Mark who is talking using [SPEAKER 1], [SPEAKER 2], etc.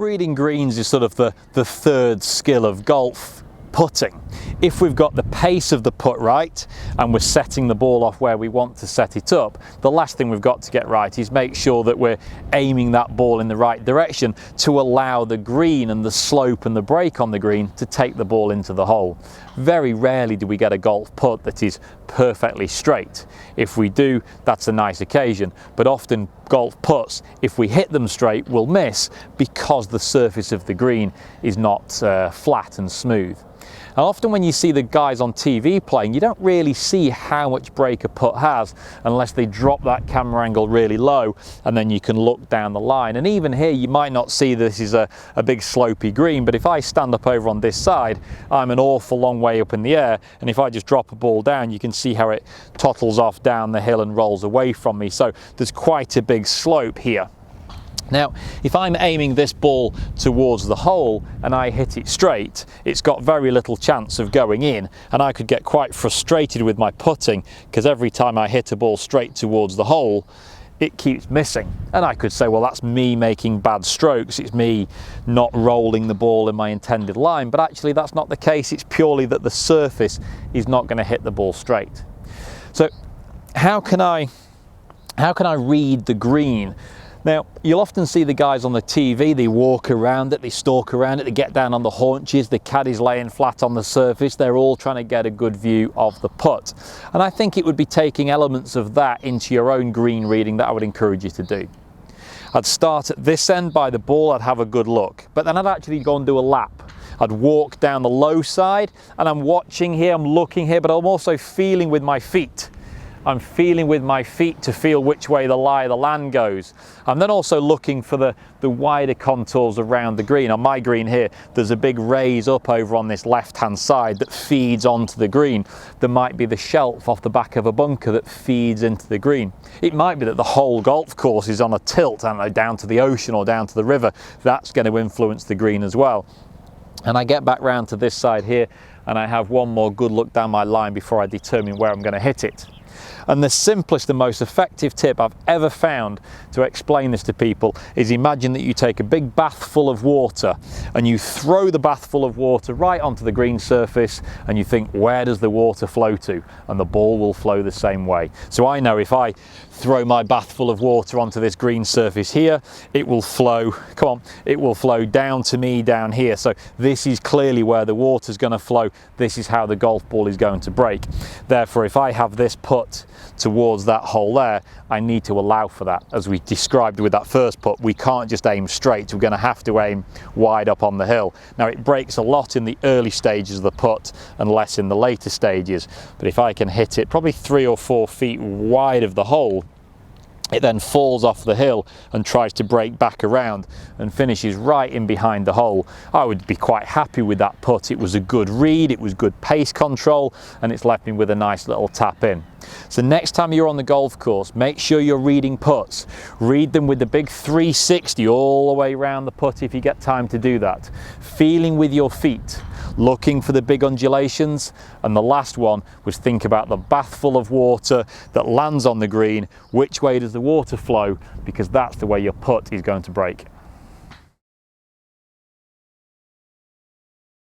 [SPEAKER 1] Reading greens is sort of the third skill of golf putting. If we've got the pace of the putt right and we're setting the ball off where we want to set it up, the last thing we've got to get right is make sure that we're aiming that ball in the right direction to allow the green and the slope and the break on the green to take the ball into the hole. Very rarely do we get a golf putt that is perfectly straight. If we do, that's a nice occasion, but often golf putts, if we hit them straight, will miss because the surface of the green is not flat and smooth. And often when you see the guys on TV playing, you don't really see how much break a putt has unless they drop that camera angle really low, and then you can look down the line. And even here you might not see this is a big slopey green, but if I stand up over on this side, I'm an awful long way up in the air, and if I just drop a ball down, you can see how it tottles off down the hill and rolls away from me. So there's quite a big slope here. Now, if I'm aiming this ball towards the hole and I hit it straight, it's got very little chance of going in, and I could get quite frustrated with my putting because every time I hit a ball straight towards the hole, it keeps missing. And I could say, well, that's me making bad strokes, it's me not rolling the ball in my intended line, but actually that's not the case. It's purely that the surface is not going to hit the ball straight. So how can I read the green? Now, you'll often see the guys on the TV, they walk around it, they stalk around it, they get down on the haunches, the caddy's laying flat on the surface, they're all trying to get a good view of the putt. And I think it would be taking elements of that into your own green reading that I would encourage you to do. I'd start at this end by the ball, I'd have a good look, but then I'd actually go and do a lap. I'd walk down the low side, and I'm watching here, I'm looking here, but I'm also feeling with my feet. I'm feeling with my feet to feel which way the lie of the land goes. I'm then also looking for the wider contours around the green. On my green here, there's a big raise up over on this left-hand side that feeds onto the green. There might be the shelf off the back of a bunker that feeds into the green. It might be that the whole golf course is on a tilt, I don't know, down to the ocean or down to the river. That's going to influence the green as well. And I get back round to this side here, and I have one more good look down my line before I determine where I'm going to hit it. And the simplest and most effective tip I've ever found to explain this to people is imagine that you take a big bath full of water and you throw the bath full of water right onto the green surface, and you think, where does the water flow to? And the ball will flow the same way. So I know if I throw my bath full of water onto this green surface here, it will flow, it will flow down to me down here. So this is clearly where the water's going to flow. This is how the golf ball is going to break. Therefore, if I have this putt towards that hole there, I need to allow for that. As we described with that first putt, we can't just aim straight, we're going to have to aim wide up on the hill. Now, it breaks a lot in the early stages of the putt and less in the later stages, but if I can hit it probably 3 or 4 feet wide of the hole, it then falls off the hill and tries to break back around and finishes right in behind the hole. I would be quite happy with that putt. It was a good read, it was good pace control, and it's left me with a nice little tap in. So next time you're on the golf course, make sure you're reading putts. Read them with the big 360 all the way around the putt if you get time to do that. Feeling with your feet, looking for the big undulations, and the last one was think about the bath full of water that lands on the green. Which way does the water flow? Because that's the way your putt is going to break.